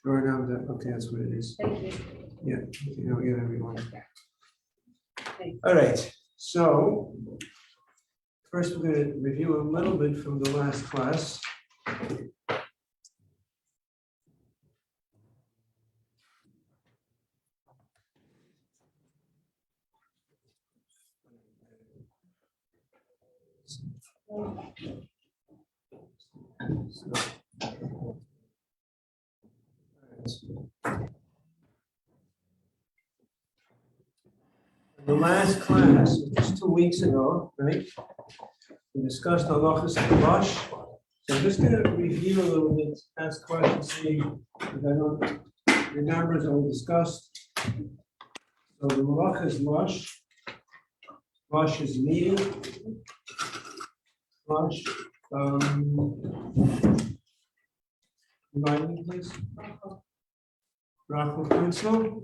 Or now that, okay, that's what it is. Thank you. Yeah, okay, now we get everyone. Thanks. All right, so first we're going to review a little bit from the last class. The last class, just 2 weeks ago, right? We discussed Halacha of Shabbos. So I'm just going to review a little bit, ask questions, see if I don't remember as we discussed. So the Halacha is lush. Lush is meeting. Lush. Remind me, please. Rachel Kunzel.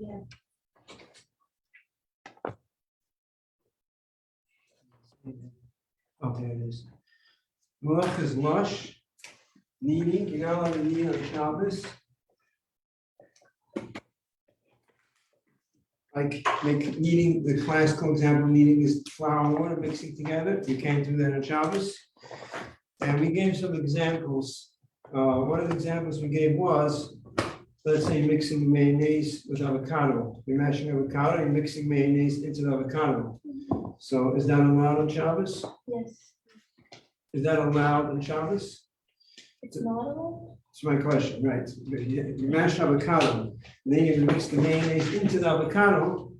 Okay, it is. Malach is lush, kneading. You're not allowed to knead on Shabbos. Like make kneading, the classical example, kneading is flour and water mixing together. You can't do that on Shabbos. And we gave some examples. One of the examples we gave was, let's say, mixing mayonnaise with avocado. You're mashing avocado, you're mixing mayonnaise into the avocado. So is that allowed on Shabbos? Yes, Is that allowed on Shabbos? it's not allowed. That's my question, right? You mash avocado, and then you mix the mayonnaise into the avocado.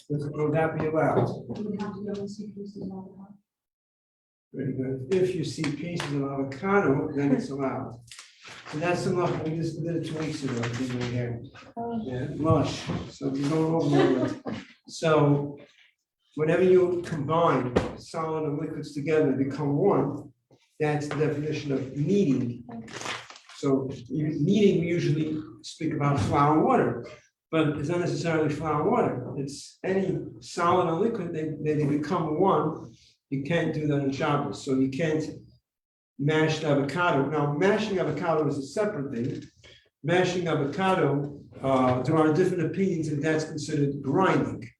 Will that be allowed? You would have to go and see pieces of avocado. Very good. If you see pieces of avocado, then it's allowed. So that's enough. We just did it 2 weeks ago. Didn't we, here? Yeah, lush. So we go over it. So whenever you combine solid and liquids together, they become one. That's the definition of kneading. So kneading, we usually speak about flour and water, but it's not necessarily flour and water. It's any solid and liquid, they become one. You can't do that in Shabbos. So you can't mash the avocado. Now, mashing avocado is a separate thing. Mashing avocado, there are different opinions if that's considered grinding.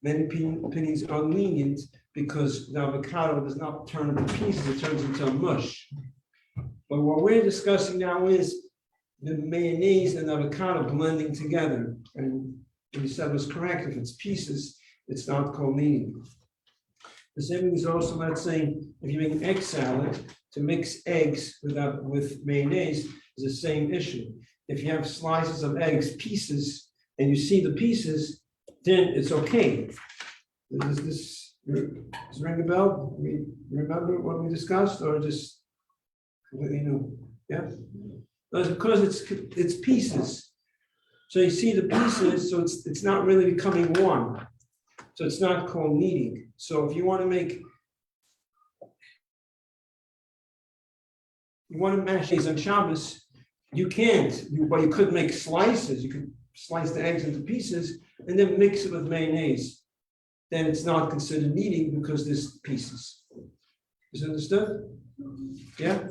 Many opinions are lenient because the avocado does not turn into pieces, it turns into a mush. But what we're discussing now is the mayonnaise and avocado blending together. And you said was correct, if it's pieces, it's not called kneading. The same thing is also, let's say, if you make an egg salad, to mix eggs with mayonnaise is the same issue. If you have slices of eggs, pieces, and you see the pieces, then it's okay. Does this ring a bell? We remember what we discussed, or just completely new? Yeah, because it's pieces. So you see the pieces, so it's not really becoming one. So it's not called kneading. So if you want to mash these on Shabbos, you can't. But you could make slices. You could slice the eggs into pieces and then mix it with mayonnaise. Then it's not considered kneading because there's pieces. Is it understood? Yeah?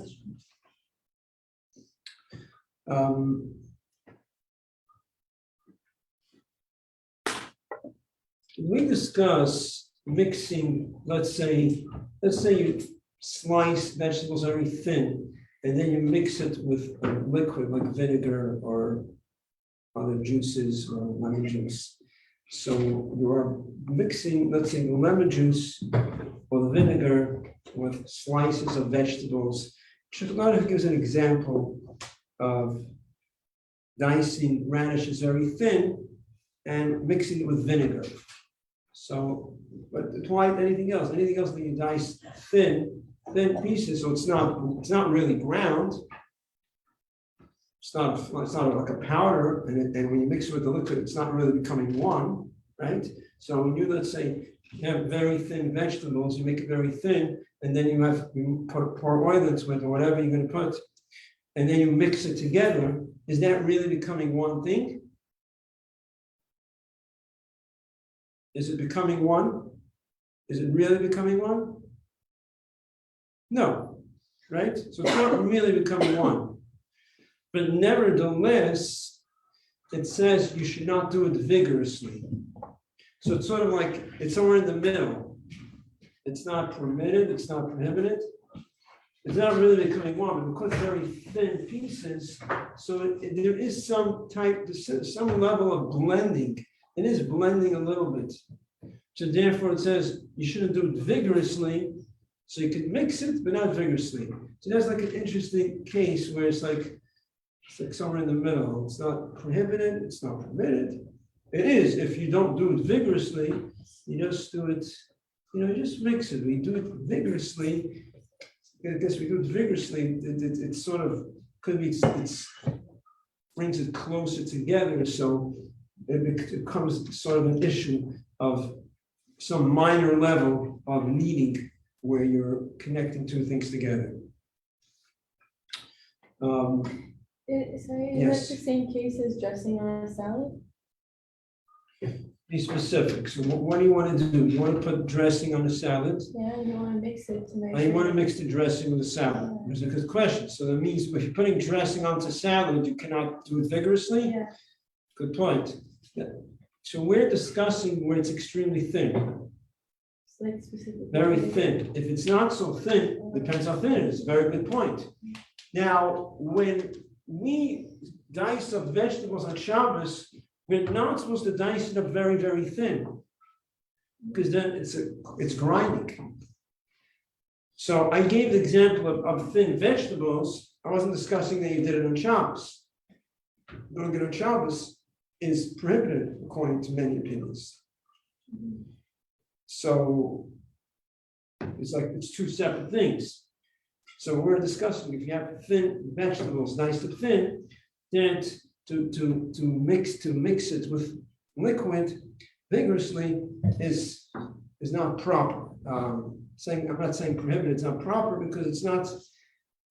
We discuss mixing, let's say you slice vegetables very thin, and then you mix it with a liquid like vinegar or other juices or lemon juice. So you are mixing, let's say, the lemon juice or the vinegar with slices of vegetables. Shulchan gives an example of dicing radishes very thin and mixing it with vinegar. So, but apply anything else that you dice thin pieces, so it's not really ground. It's not like a powder, and when you mix it with the liquid, it's not really becoming one, right? So when you, let's say, you have very thin vegetables, you make it very thin, and then you pour oil into it or whatever you're going to put, and then you mix it together. Is that really becoming one thing? Is it becoming one? Is it really becoming one? No, right? So it's not really becoming one. But nevertheless, it says you should not do it vigorously. So it's sort of like, it's somewhere in the middle. It's not permitted, it's not prohibited. It's not really becoming warm, because very thin pieces, so there is some level of blending. It is blending a little bit. So therefore it says you shouldn't do it vigorously, so you can mix it, but not vigorously. So that's like an interesting case where it's like somewhere in the middle. It's not prohibited, it's not permitted. It is, if you don't do it vigorously, you just do it, you just mix it. We do it vigorously. I guess we do it vigorously, it sort of could be, it brings it closer together, so it becomes sort of an issue of some minor level of kneading where you're connecting two things together. Is that the same case as dressing on a salad? Be specific. So what do you want to do? You want to put dressing on a salad? Yeah, you want to mix it to make You want to mix the dressing with the salad. It's a good question. So that means if you're putting dressing onto salad, you cannot do it vigorously? Yeah. Good point. Yeah. So we're discussing where it's extremely thin. It's like specific. Very thin. If it's not so thin, depends how thin it is. Very good point. Now, when we dice up vegetables on Shabbos, we're not supposed to dice it up very, very thin, because then it's grinding. So I gave the example of thin vegetables. I wasn't discussing that you did it on Shabbos. Doing it on Shabbos is prohibited according to many opinions. So it's like it's two separate things. So we're discussing if you have thin vegetables, nice and thin, then to mix it with liquid vigorously is not proper. I'm not saying prohibited, it's not proper because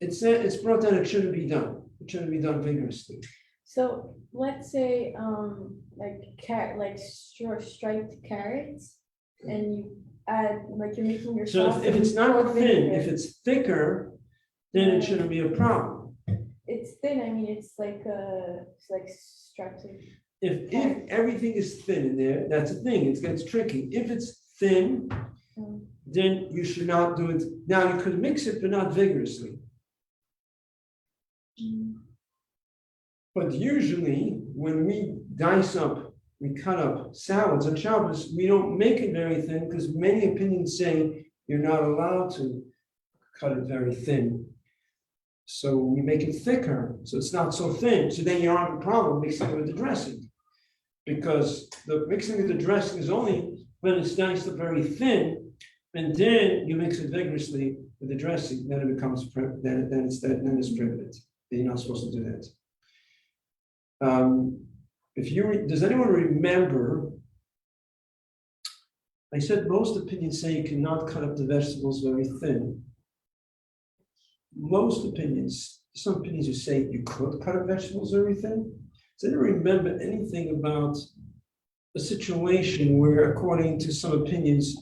it's brought down, it shouldn't be done. It shouldn't be done vigorously. So let's say like striped carrots, and you add, like, you're making your So sauce. if it's not thin, if it's thicker, then it shouldn't be a problem. It's thin, I mean, it's like striped. If everything is thin in there, that's a thing, it gets tricky. If it's thin, then you should not do it. Now you could mix it, but not vigorously. But usually when we cut up salads on Shabbos, we don't make it very thin because many opinions say you're not allowed to cut it very thin. So we make it thicker, so it's not so thin. So then you don't have a problem mixing it with the dressing, because the mixing with the dressing is only when it's diced up very thin, and then you mix it vigorously with the dressing. Then it becomes then it's prohibited. You're not supposed to do that. Does anyone remember? I said most opinions say you cannot cut up the vegetables very thin. Most opinions, some opinions who say you could cut up vegetables very thin. Does anyone remember anything about a situation where, according to some opinions,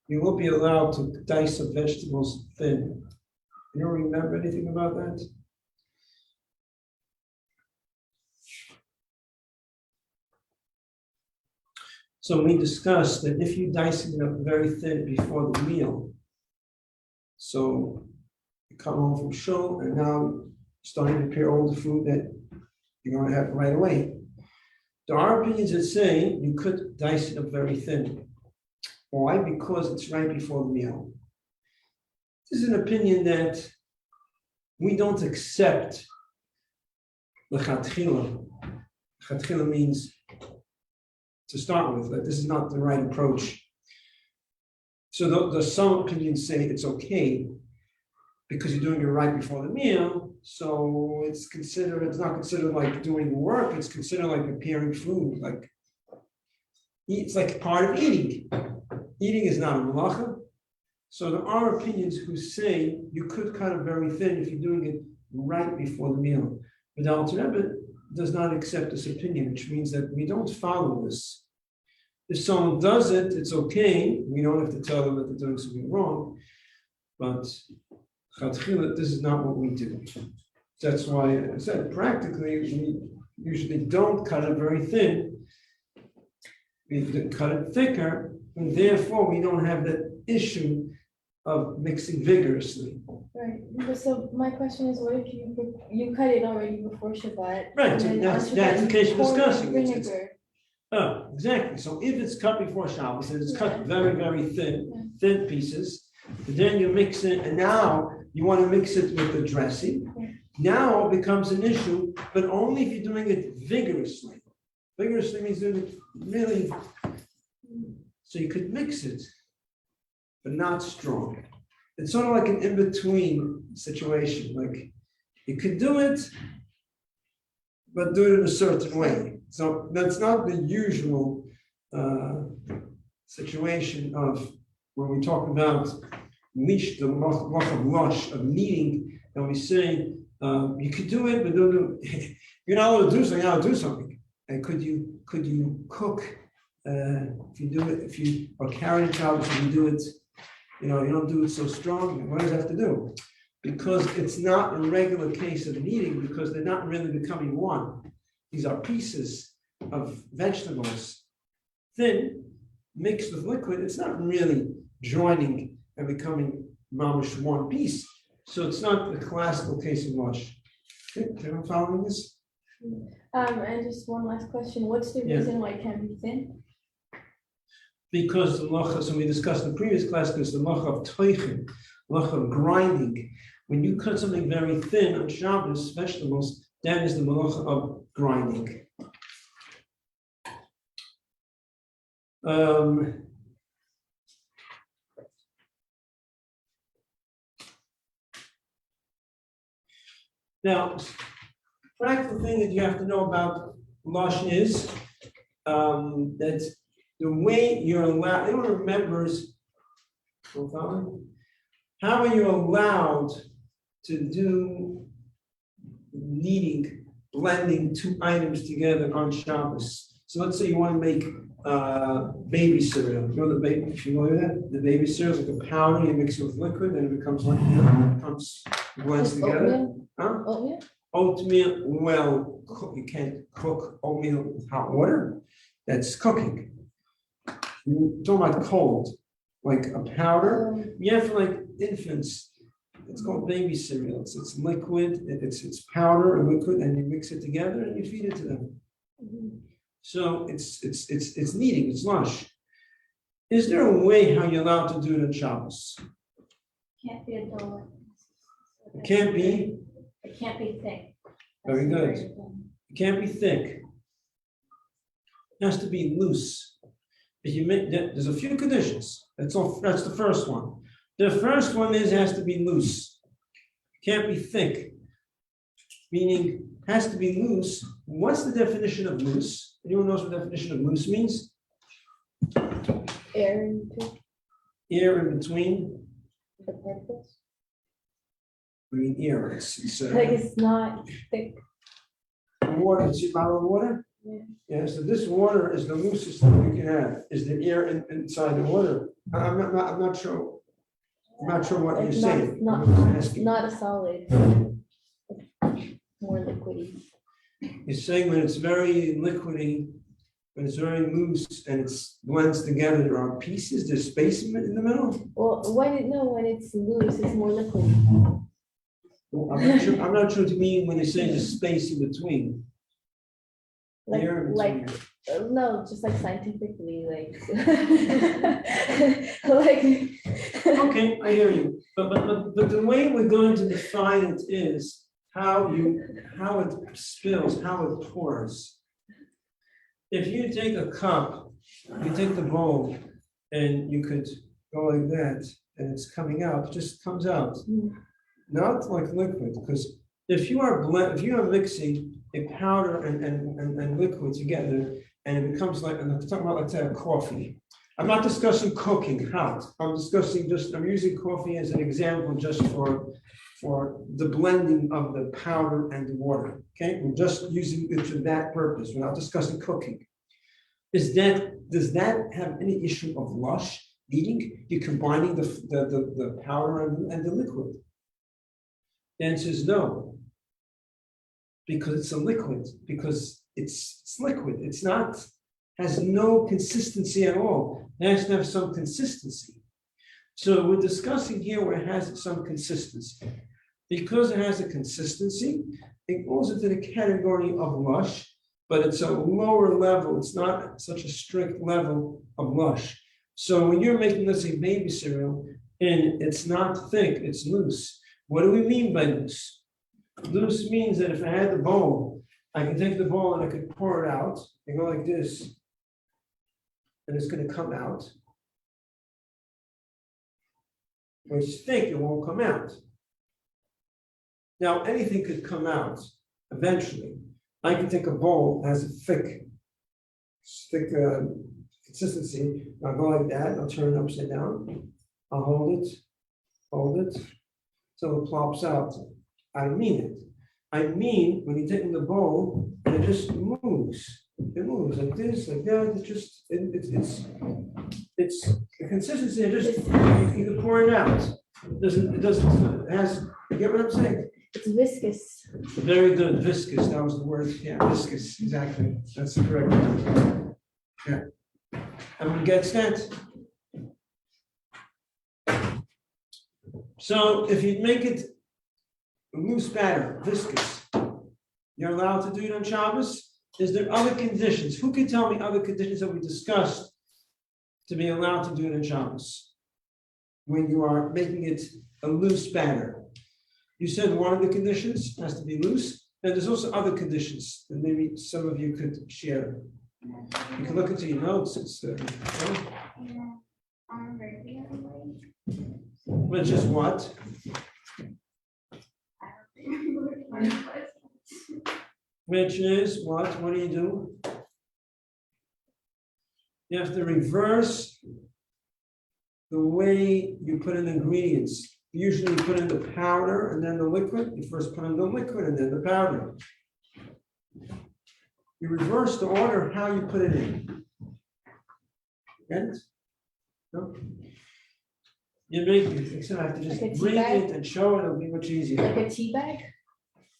you will be allowed to dice up vegetables thin? You don't remember anything about that? So we discussed that if you dice it up very thin before the meal, so you come home from shul and now starting to prepare all the food that you're going to have right away. There are opinions that say you could dice it up very thin. Why? Because it's right before the meal. This is an opinion that we don't accept. L'chatchila. L'chatchila means to start with, like, this is not the right approach. So the some opinions say it's okay because you're doing it right before the meal, so it's not considered like doing work, it's considered like preparing food, like it's like part of eating. Eating is not a malacha. So there are opinions who say you could cut it very thin if you're doing it right before the meal. But the Alter Rebbe does not accept this opinion, which means that we don't follow this. If someone does it, it's okay. We don't have to tell them that they're doing something wrong. But this is not what we do. That's why I said practically, we usually don't cut it very thin. We cut it thicker, and therefore we don't have that issue of mixing vigorously. Right, but so my question is, what if you cut it already before Shabbat? Right, and so then that's on the Shabbat you case we're pour the discussing. vinegar. Oh, exactly. So if it's cut before Shabbos, and it's cut very, very thin pieces, then you mix it, and now you want to mix it with the dressing. Yeah. Now it becomes an issue, but only if you're doing it vigorously. Vigorously means doing it really, so you could mix it, but not strong. It's sort of like an in-between situation, like you could do it, but do it in a certain way. So that's not the usual situation of when we talk about leash, the malach of lush, of kneading, and we say you could do it, but don't do, you're not allowed to do something, you're not allowed to do something. And could you cook if you do it, if you are carrying Shabbos and you do it, you don't do it so strong, what does it have to do? Because it's not a regular case of kneading, because they're not really becoming one. These are pieces of vegetables, thin, mixed with liquid. It's not really joining and becoming mamish one piece. So it's not the classical case of lush. Okay, everyone following this? And just one last question, what's the reason why it can be thin? Because the malacha, so we discussed in the previous class, there's the malacha of toichin, malacha of grinding. When you cut something very thin on Shabbos, vegetables, that is the malacha of grinding. Now, practical thing that you have to know about lush is that the way you're allowed, anyone remembers, how are you allowed to do kneading, blending two items together on Shabbos? So let's say you want to make baby cereal. You know the baby, if you know that? The baby cereal is like a powder, you mix it with liquid, and it becomes like, it blends together. Oatmeal? Huh? Oatmeal? Oatmeal, well, you can't cook oatmeal with hot water. That's cooking. You're talking about cold, like a powder. Yeah, for like infants, it's called baby cereal. It's liquid, it's powder and liquid, and you mix it together and you feed it to them. So it's kneading, it's lush. Is there a way how you're allowed to do it on Shabbos? Can't be a dough. It can't be. It can't be thick. Very good. It can't be thick. It has to be loose. If you make, there's a few conditions. That's the first one. The first one is it has to be loose. It can't be thick. Meaning, it has to be loose. What's the definition of loose? Anyone knows what the definition of loose means? Air in between. Air in between. The purpose. I mean, air. It's Like it's not thick. water. It's a bottle of water. Yeah. Yeah. So this water is the loosest thing you can have. Is the air inside the water? I'm not sure. I'm not sure what Like you're saying. not I'm asking. not a solid. More liquidy. You're saying when it's very liquidy, when it's very loose and it blends together, there are pieces. There's space in the middle. Well, when it's loose, it's more liquidy. Well, I'm not sure what you mean when you say there's space in between. Like Air in like between. no, just like scientifically, like like. Okay, I hear you. But the way we're going to define it is how it spills, how it pours. If you take a cup, you take the bowl, and you could go like that, and it's coming out, it just comes out. Not like liquid, because if you are mixing a powder and liquid together, and it becomes like, and I'm talking about, let's say, a coffee. I'm not discussing cooking hot. I'm using coffee as an example just for the blending of the powder and the water. Okay, we're just using it for that purpose. We're not discussing cooking. Does that have any issue of lush eating? You're combining the powder and the liquid. The answer is no. because it's a liquid, because it's liquid. It's not, has no consistency at all. It has to have some consistency. So we're discussing here where it has some consistency. Because it has a consistency, it goes into the category of lush, but it's a lower level. It's not such a strict level of lush. So when you're making, let's say, baby cereal, and it's not thick, it's loose. What do we mean by loose? Loose means that if I had the bowl, I can take the bowl and I could pour it out and go like this, and it's going to come out. When it's thick, it won't come out. Now, anything could come out eventually. I can take a bowl that has a thick consistency. I'll go like that. I'll turn it upside down. I'll hold it, so it plops out. I mean it. I mean when you're taking the bowl, it just moves. It moves like this, like that. It's the consistency. It just you can pour it out. It has. You get what I'm saying? It's viscous. Very good, viscous. That was the word. Yeah, viscous. Exactly. That's the correct word. Yeah. Everyone gets that? So if you make it a loose batter, viscous, you're allowed to do it on Shabbos. Is there other conditions? Who can tell me other conditions that we discussed to be allowed to do it on Shabbos? When you are making it a loose batter. You said one of the conditions has to be loose, and there's also other conditions that maybe some of you could share. You can look into your notes. It's which is what? Which is what? What do you do? You have to reverse the way you put in ingredients. Usually you put in the powder and then the liquid. You first put in the liquid and then the powder. You reverse the order of how you put it in. Get it? No? You make it, so I have to just Like a tea bring bag? it and show it, it'll be much easier. Like a tea bag?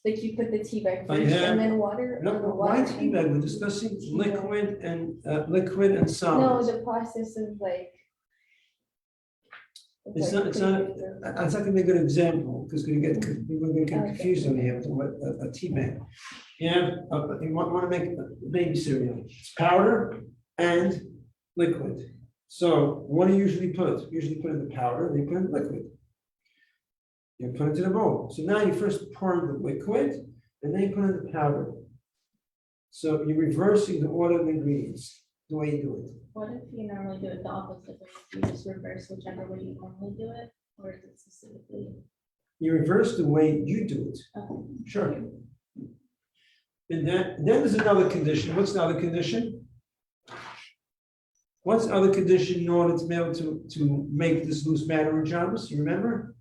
Like you put the tea bag I first have- and then water? No, on the why water? tea bag? We're discussing liquid and No, solids. the process of like. It's not gonna be a good example, because we're gonna get confused on here with what a tea bag. You have, you want to make baby cereal, it's powder and liquid. So what do you usually put? Usually put in the powder, then you put in the liquid. You put it in the bowl. So now you first pour in the liquid, and then you put in the powder. So you're reversing the order of the ingredients, the way you do it. What if you normally do it the opposite way? You just reverse whichever way you normally do it, or is it specifically? You reverse the way you do it. Okay. Sure. And then there's another condition. What's the other condition? What's the other condition in order to be able to make this loose batter in Shabbos? You remember?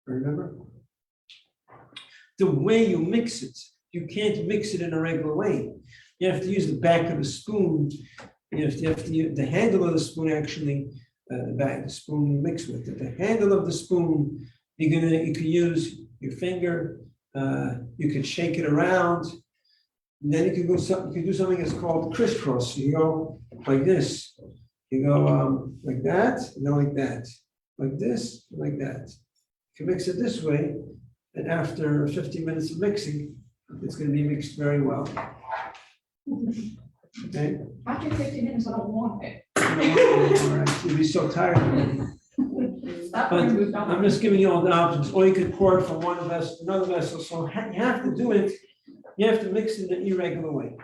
Remember? The way you mix it. You can't mix it in a regular way. You have to use the back of the spoon. You have to use the handle of the spoon, actually, the spoon you mix with it. The handle of the spoon, you can use your finger, you can shake it around, and then you can do something that's called crisscross. You go like this. You go like that, and then like that. Like this, like that. You can mix it this way, and after 15 minutes of mixing, it's going to be mixed very well. Okay? After 15 minutes, I don't want it. All right, you'll be so tired. Stop But putting it I'm down. just giving you all the options, or you could pour it from one vessel to another vessel. So you have to do it. You have to mix it in an irregular way.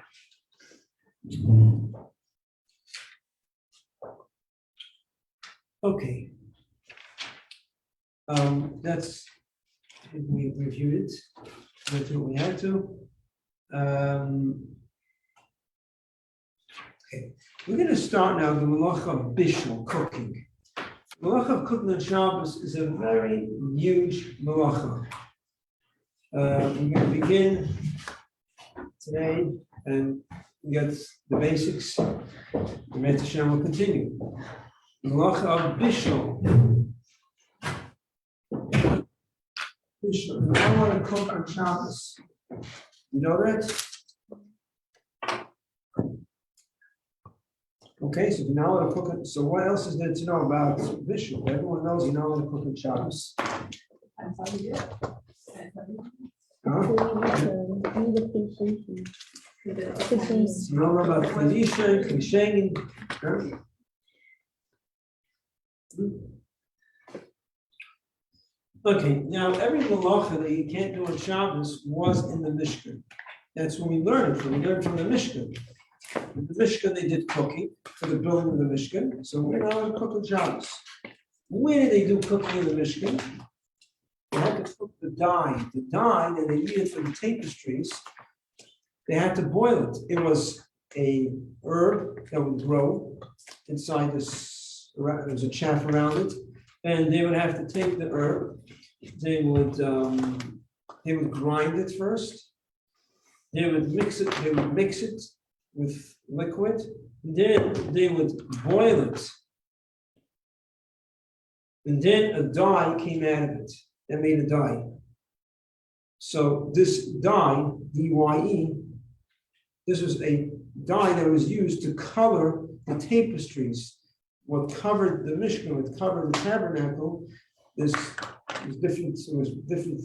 Okay. That's, I think we reviewed it. Went through what we had to. Okay, we're going to start now the Halacha of Bishul, cooking. Halacha of cooking on Shabbos is a very huge halacha. We're going to begin today and get the basics. The Rebbe Hashem will continue. Halacha of Bishul. Bishul, I want to cook on Shabbos. You know that? Okay, so now I'm cooking. So what else is there to know about Bishul? Everyone knows you know how to cook on Shabbos. That's how we do it. That's how we do it. Huh? You know about Kedisha, Klishen, huh? Okay, now every malacha that you can't do on Shabbos was in the Mishkan. That's when we learned it from. We learned from the Mishkan. In the Mishkan, they did cooking for the building of the Mishkan. So we're not allowed to cook on Shabbos. Where did they do cooking in the Mishkan? They had to cook the dye. The dye that they needed for the tapestries, they had to boil it. It was a herb that would grow inside this, there was a chaff around it. And they would have to take the herb, they would grind it first. They would mix it with liquid. Then they would boil it. And then a dye came out of it that made a dye. So this dye, D-Y-E, this was a dye that was used to color the tapestries. What covered the Mishkan, what covered the tabernacle, there was different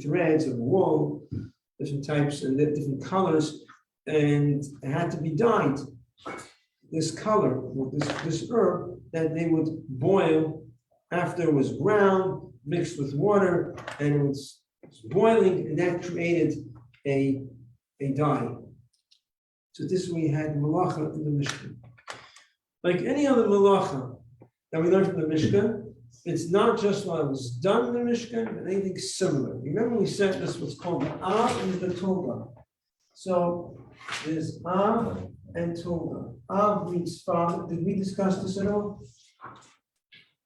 threads of wool, different types and different colors, and it had to be dyed. This color, this herb that they would boil after it was ground, mixed with water, and it was boiling, and that created a dye. So this we had malacha in the Mishkan. Like any other malacha that we learned from the Mishkan, it's not just what was done in the Mishkan, but anything similar. Remember we said this was called the Av and the Toga. So there's Av and Toga. Av means father. Did we discuss this at all?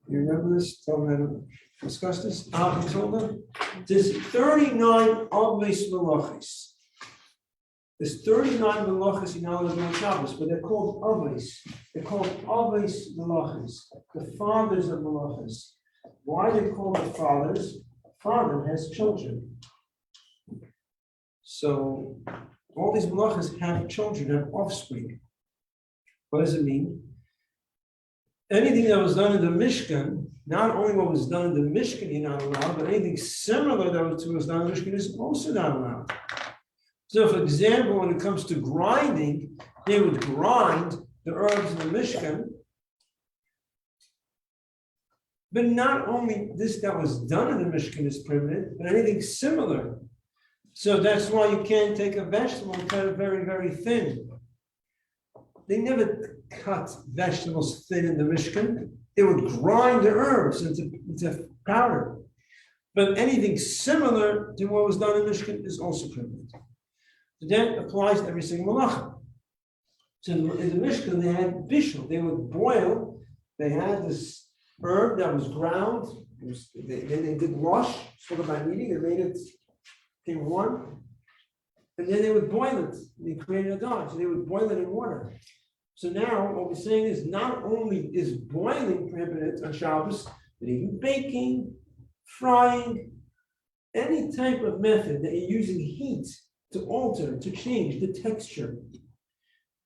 You remember this? Tell me, discuss this. Av and Toga. There's 39 obvious malachis. There's 39 malachas in Halacha of Shabbos, but they're called avos. They're called avos malachas, the fathers of malachas. Why are they called the fathers? Father has children. So all these malachas have children, have offspring. What does it mean? Anything that was done in the Mishkan, not only what was done in the Mishkan you're not allowed, but anything similar that was done in the Mishkan is also not allowed. So, for example, when it comes to grinding, they would grind the herbs in the Mishkan. But not only this that was done in the Mishkan is prohibited, but anything similar. So that's why you can't take a vegetable and cut it very, very thin. They never cut vegetables thin in the Mishkan. They would grind the herbs into powder. But anything similar to what was done in Mishkan is also prohibited. So that applies to every single malacha. So in the Mishkan, they had bishul. They would boil. They had this herb that was ground. They did wash, spoke about eating. They made it became warm. And then they would boil it. They created a dye. So they would boil it in water. So now what we're saying is not only is boiling prohibited on Shabbos, but even baking, frying, any type of method that you're using heat to alter, to change the texture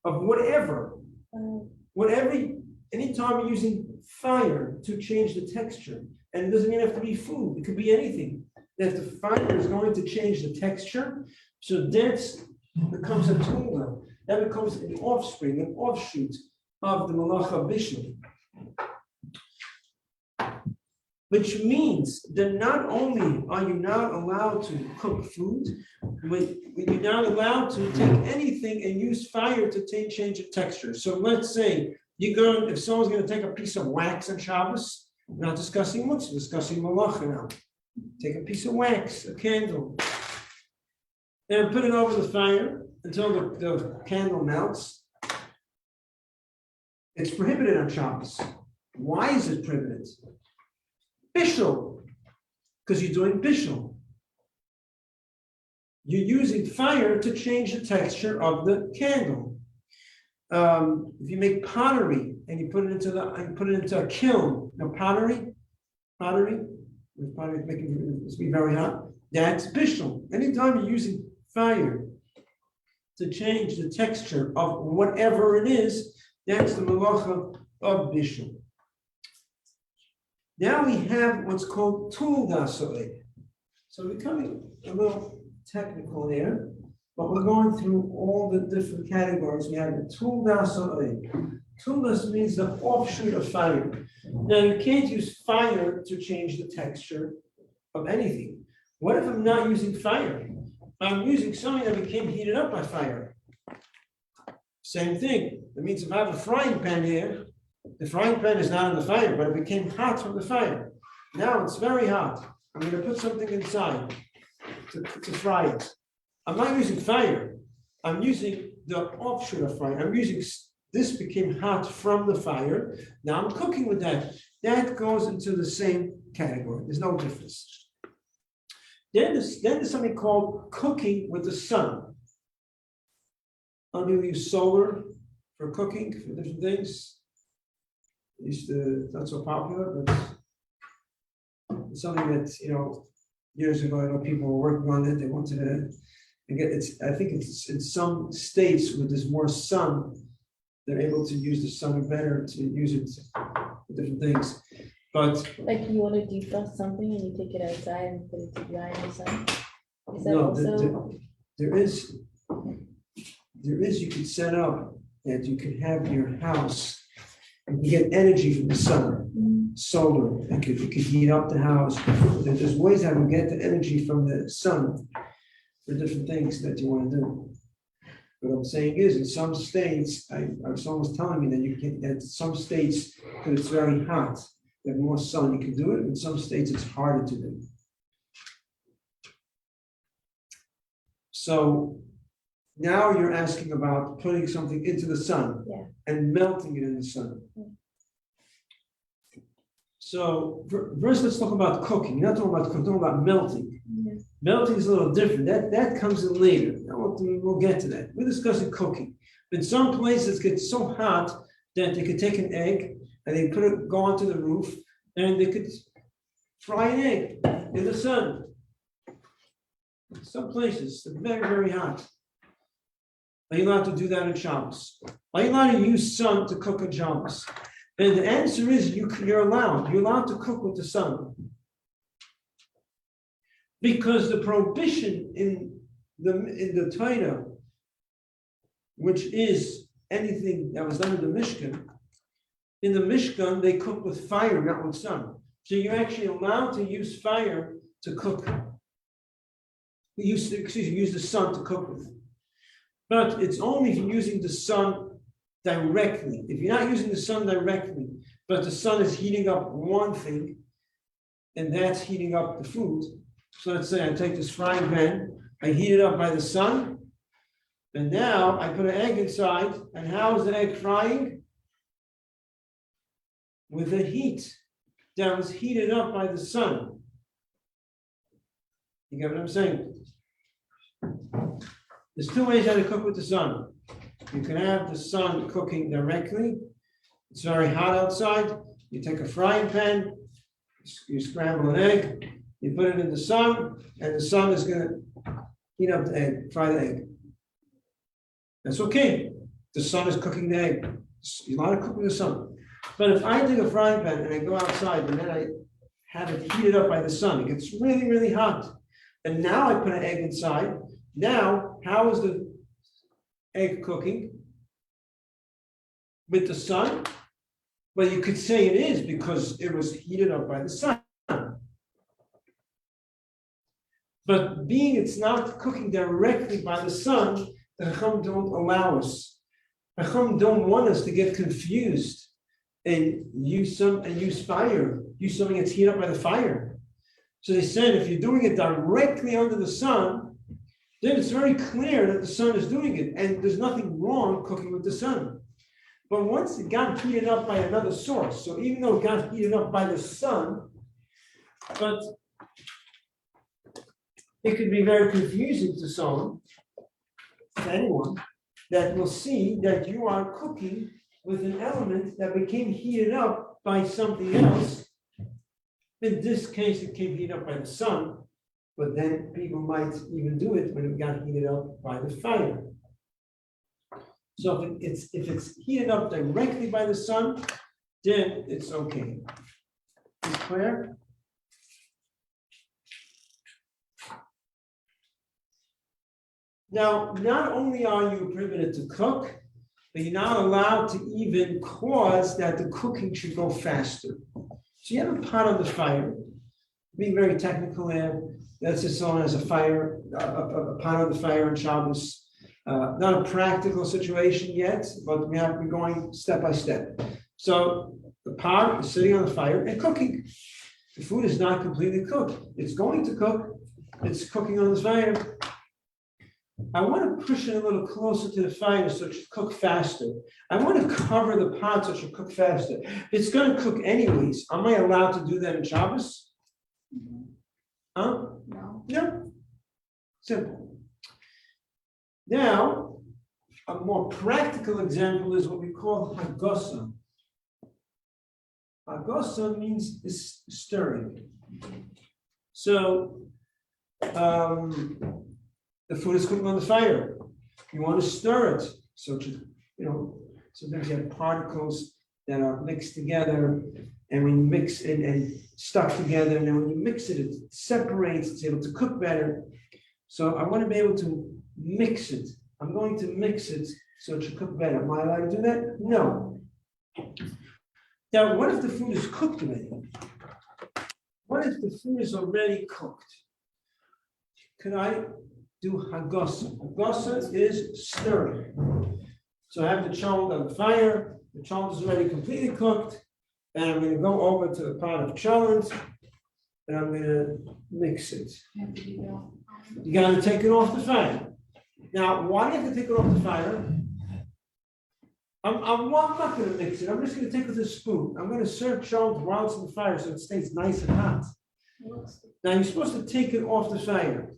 of whatever, anytime you're using fire to change the texture, and it doesn't even have to be food, it could be anything, that the fire is going to change the texture, so that becomes a tumor, that becomes an offspring, an offshoot of the malacha bishul. Which means that not only are you not allowed to cook food, but you're not allowed to take anything and use fire to change the texture. So let's say if someone's going to take a piece of wax on Shabbos, we're not discussing what's discussing malacha now. Take a piece of wax, a candle, and put it over the fire until the candle melts. It's prohibited on Shabbos. Why is it prohibited? Bishul, because you're doing bishul. You're using fire to change the texture of the candle. If you make pottery and you put it into a kiln, pottery, must be very hot. That's bishul. Anytime you're using fire to change the texture of whatever it is, that's the malacha of bishul. Now we have what's called tul dasoe. So we're becoming a little technical here, but we're going through all the different categories. We have the tul dasoe. Tulas means the offshoot of fire. Now you can't use fire to change the texture of anything. What if I'm not using fire? I'm using something that became heated up by fire. Same thing. That means if I have a frying pan here, the frying pan is not on the fire, but it became hot from the fire. Now it's very hot. I'm going to put something inside to fry it. I'm not using fire. I'm using the offshoot of fire. I'm using this became hot from the fire. Now I'm cooking with that. That goes into the same category. There's no difference. Then there's something called cooking with the sun. Some people use solar for cooking, for different things. Not so popular, but it's something that, years ago, I know people were working on it. They wanted to get I think it's in some states where there's more sun, they're able to use the sun better to use it for different things. But Like you want to defrost something and you take it outside and put it to dry in the sun? Is that no, also? there is, you can set up that you can have your house, you can get energy from the sun, solar, you could heat up the house. There's ways how to get the energy from the sun for different things that you want to do. What I'm saying is, in some states, someone was telling me that you can, that some states, because it's very hot, you have more sun, you can do it. In some states, it's harder to do. So now you're asking about putting something into the sun and melting it in the sun. So first, let's talk about cooking. You're not talking about cooking, talking about melting. Melting is a little different. That comes in later. We'll get to that. We're discussing cooking. In some places, it gets so hot that they could take an egg and they go onto the roof and they could fry an egg in the sun. Some places, they're very, very hot. Are you allowed to do that in Shabbos? Are you allowed to use sun to cook in Shabbos? And the answer is you're allowed. You're allowed to cook with the sun. Because the prohibition in the Torah, which is anything that was done in the Mishkan, they cook with fire, not with sun. So you're actually allowed to use fire to cook. Use the sun to cook with. But it's only if you're using the sun directly. If you're not using the sun directly, but the sun is heating up one thing, and that's heating up the food. So let's say I take this frying pan, I heat it up by the sun, and now I put an egg inside, and how is the egg frying? With the heat that was heated up by the sun. You get what I'm saying? There's two ways how to cook with the sun. You can have the sun cooking directly. It's very hot outside. You take a frying pan, you scramble an egg, you put it in the sun, and the sun is going to heat up the egg, fry the egg. That's okay. The sun is cooking the egg. You're allowed to cook with the sun. But if I take a frying pan and I go outside and then I have it heated up by the sun, it gets really, really hot. And now I put an egg inside. Now, how is the egg cooking? With the sun? Well, you could say it is because it was heated up by the sun. But being it's not cooking directly by the sun, the Chacham don't allow us. The Chacham don't want us to get confused and use fire, use something that's heated up by the fire. So they said if you're doing it directly under the sun, then it's very clear that the sun is doing it, and there's nothing wrong cooking with the sun. But once it got heated up by another source, so even though it got heated up by the sun, but it could be very confusing to someone, to anyone, that will see that you are cooking with an element that became heated up by something else. In this case, it came heated up by the sun. but then people might even do it when it got heated up by the fire. So if it's heated up directly by the sun, then it's okay. Is clear? Now, not only are you prohibited to cook, but you're not allowed to even cause that the cooking should go faster. So you have a pot on the fire, being very technical there, that's just known as a fire, a pot on the fire on Shabbos. Not a practical situation yet, but we're going step by step. So the pot is sitting on the fire and cooking. The food is not completely cooked. It's going to cook, it's cooking on the fire. I want to push it a little closer to the fire so it should cook faster. I want to cover the pot so it should cook faster. It's going to cook anyways. Am I allowed to do that in Shabbos? Huh? No. No. Simple. Now, a more practical example is what we call hagosa. Hagosa means is stirring. So, the food is cooking on the fire. You want to stir it. So, sometimes you have particles that are mixed together, and when you mix it and stuck together, and then when you mix it, it separates, it's able to cook better. So I want to be able to mix it. I'm going to mix it so it should cook better. Am I allowed to do that? No. Now, what if the food is cooked already? What if the food is already cooked? Could I do hagosa? Hagosa is stirring. So I have the cholent on the fire. The cholent is already completely cooked. And I'm going to go over to the pot of cholent, and I'm going to mix it. You got to take it off the fire. Now, why do you have to take it off the fire? I'm not going to mix it. I'm just going to take it with a spoon. I'm going to serve cholent while it's in the fire so it stays nice and hot. Now, you're supposed to take it off the fire.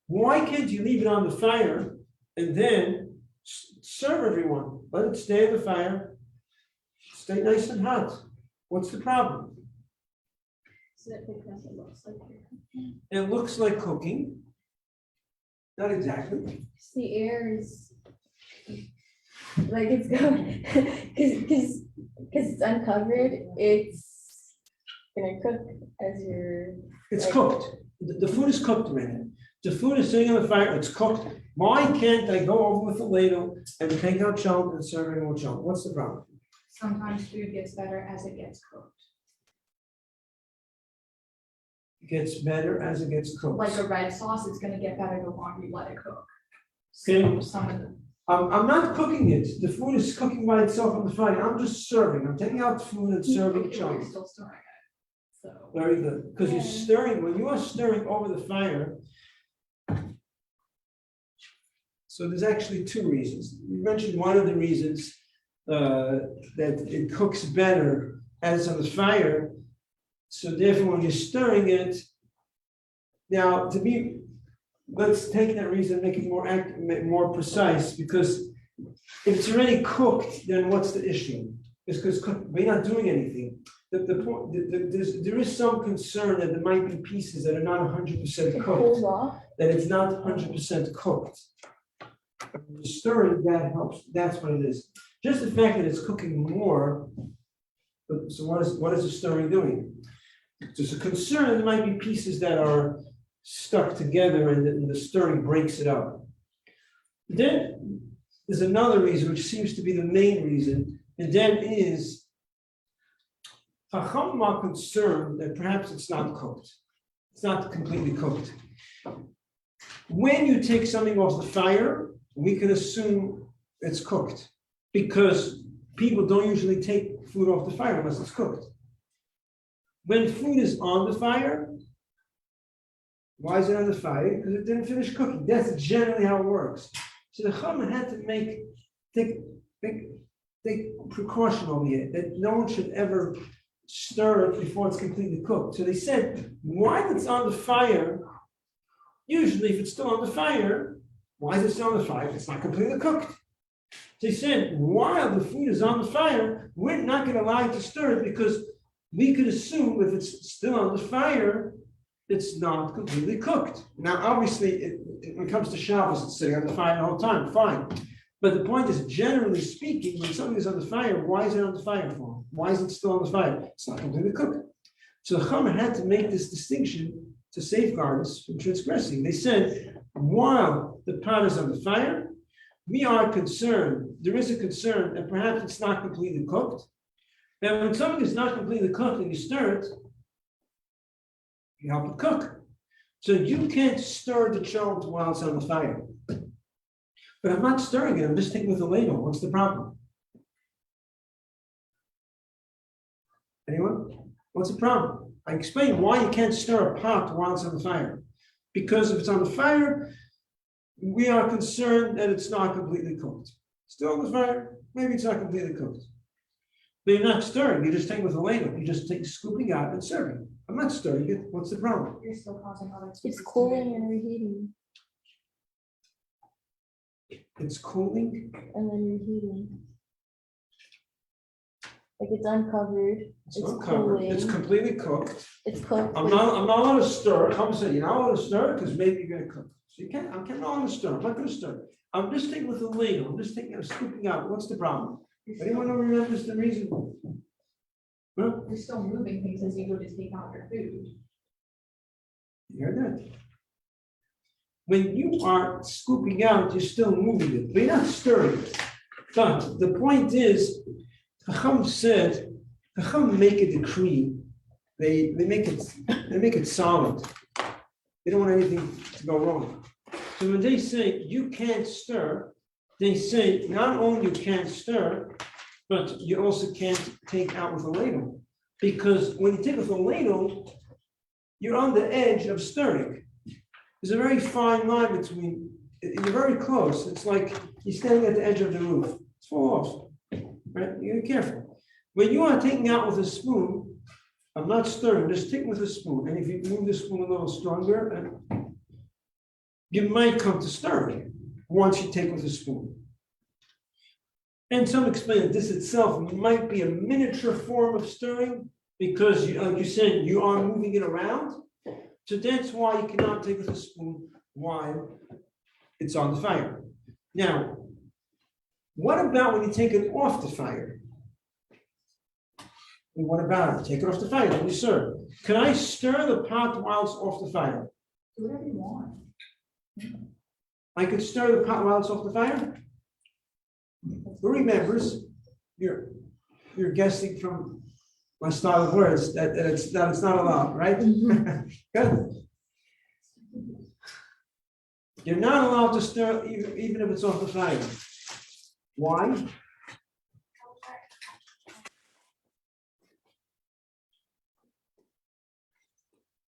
Why can't you leave it on the fire and then serve everyone? Let it stay on the fire, stay nice and hot. What's the problem? It looks like cooking. Not exactly. The air is like it's going because it's uncovered. It's gonna cook as you're. It's cooked. The food is cooked already. The food is sitting on the fire. It's cooked. Why can't I go over with a ladle and take out cholent and serve it with cholent? What's the problem? Sometimes food gets better as it gets cooked. It gets better as it gets cooked. Like a red sauce, it's gonna get better the longer you let it cook. Okay. So some of the, I'm not cooking it. The food is cooking by itself on the fire. I'm just serving. I'm taking out the food and serving you're cholent. still stirring it. So. Very good. Because you're stirring, when you are stirring over the fire. So there's actually two reasons. You mentioned one of the reasons that it cooks better as it's on the fire. So therefore, when you're stirring it, now let's take that reason and make it more precise, because if it's already cooked, then what's the issue? It's because we're not doing anything. There is some concern that there might be pieces that are not 100% cooked, that it's not 100% cooked. The stirring, that helps. That's what it is. Just the fact that it's cooking more. So what is the stirring doing? There's a concern there might be pieces that are stuck together and the stirring breaks it up. Then there's another reason, which seems to be the main reason, and that is Chachamim are concerned that perhaps it's not cooked. It's not completely cooked. When you take something off the fire, we can assume it's cooked, because people don't usually take food off the fire unless it's cooked. When food is on the fire, why is it on the fire? Because it didn't finish cooking. That's generally how it works. So the Chachamim had to take precaution over it, that no one should ever stir it before it's completely cooked. So they said, while it's on the fire, usually if it's still on the fire, why is it still on the fire? It's not completely cooked. They said, while the food is on the fire, we're not going to allow you to stir it, because we could assume if it's still on the fire, it's not completely cooked. Now, obviously, when it comes to Shabbos, it's sitting on the fire the whole time, fine. But the point is, generally speaking, when something is on the fire, why is it on the fire for? Why is it still on the fire? It's not completely cooked. So the Chama had to make this distinction to safeguard us from transgressing. They said, while the pot is on the fire, we are concerned, there is a concern that perhaps it's not completely cooked. And when something is not completely cooked and you stir it, you help it cook. So you can't stir the child while it's on the fire. But I'm not stirring it, I'm just taking with a ladle. What's the problem? Anyone? What's the problem? I explained why you can't stir a pot while it's on the fire. Because if it's on the fire, we are concerned that it's not completely cooked. Still on the fire, maybe it's not completely cooked. But you're not stirring, you're just taking with a ladle. You just take scooping out and serving. I'm not stirring it. What's the problem? You're still causing other. It's cooling and reheating, It's cooling. and then reheating. Like it's uncovered, It's it's not covered. It's cooling, completely cooked. it's cooked. I'm not allowed to stir. Come say you're not allowed to stir because maybe you're gonna cook. So you can't. I'm not allowed to stir. I'm not gonna stir. I'm just taking with a ladle. I'm just taking. I'm scooping out. What's the problem? Anyone who remembers the reason? Huh? You're still moving things as you go to take out your food. You heard that? When you are scooping out, you're still moving it, but you're not stirring it. But the point is, Chacham said, Chacham make a decree. They make it solid. They don't want anything to go wrong. So when they say you can't stir, they say not only you can't stir, but you also can't take out with a ladle. Because when you take with a ladle, you're on the edge of stirring. There's a very fine line between, you're very close. It's like you're standing at the edge of the roof. It's fall off, right? You gotta be careful. When you are taking out with a spoon, I'm not stirring, just take with a spoon. And if you move the spoon a little stronger, you might come to stirring once you take with a spoon. And some explain that this itself might be a miniature form of stirring because, like you said, you are moving it around. So that's why you cannot take with a spoon while it's on the fire. Now, what about when you take it off the fire? And what about it? Take it off the fire, then you serve. Can I stir the pot while it's off the fire? Do whatever you want. I could stir the pot while it's off the fire? Who remembers? You're guessing from my style of words that it's not allowed, right? Good. You're not allowed to stir even if it's off the fire. Why?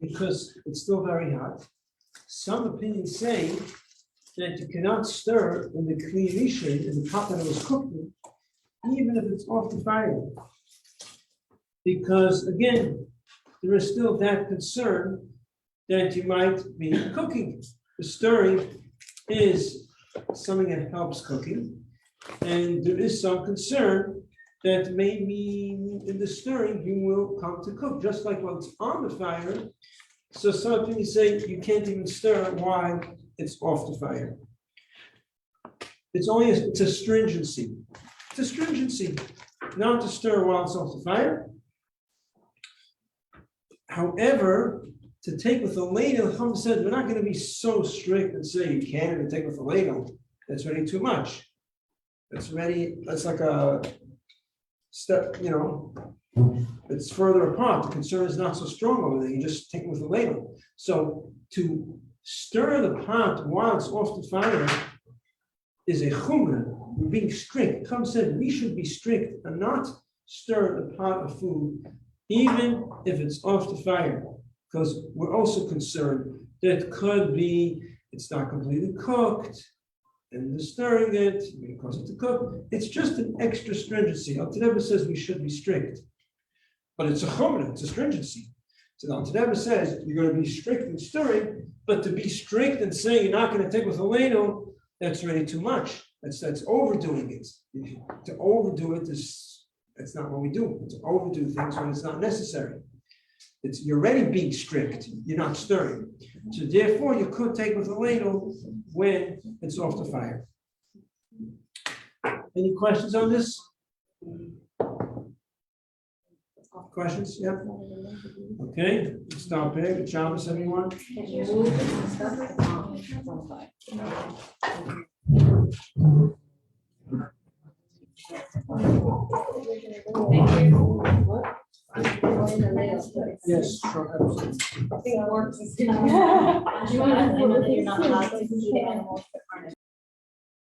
Because it's still very hot. Some opinions say that you cannot stir in the kli rishon, in the pot that it was cooked in, even if it's off the fire. Because again, there is still that concern that you might be cooking. The stirring is something that helps cooking, and there is some concern that maybe in the stirring you will come to cook, just like when it's on the fire. So some opinions say you can't even stir while it's off the fire. It's a stringency. It's a stringency not to stir while it's off the fire. However, to take with a ladle, Chum said, we're not going to be so strict and say you can't even take with a ladle. That's already too much. That's like a step, it's further apart. The concern is not so strong over there. You just take it with a ladle. So to stir the pot while it's off the fire is a chumrah. We're being strict. Chum said we should be strict and not stir the pot of food, even if it's off the fire, because we're also concerned that could be it's not completely cooked, and the stirring it may cause it to cook. It's just an extra stringency. Al Rebbe says we should be strict, but it's a chumrah, it's a stringency. So Al Rebbe says you're going to be strict in stirring, but to be strict and say you're not going to take with a ladle, that's already too much. That's overdoing it. To overdo it is that's not what we do. To overdo things when it's not necessary. you're already being strict, you're not stirring. So therefore, you could take with a ladle when it's off the fire. Any questions on this? Questions? Yep. Okay, let's stop here. Good job, everyone. Yes, sure. Absolutely. I know that you're not allowed to see the animals, but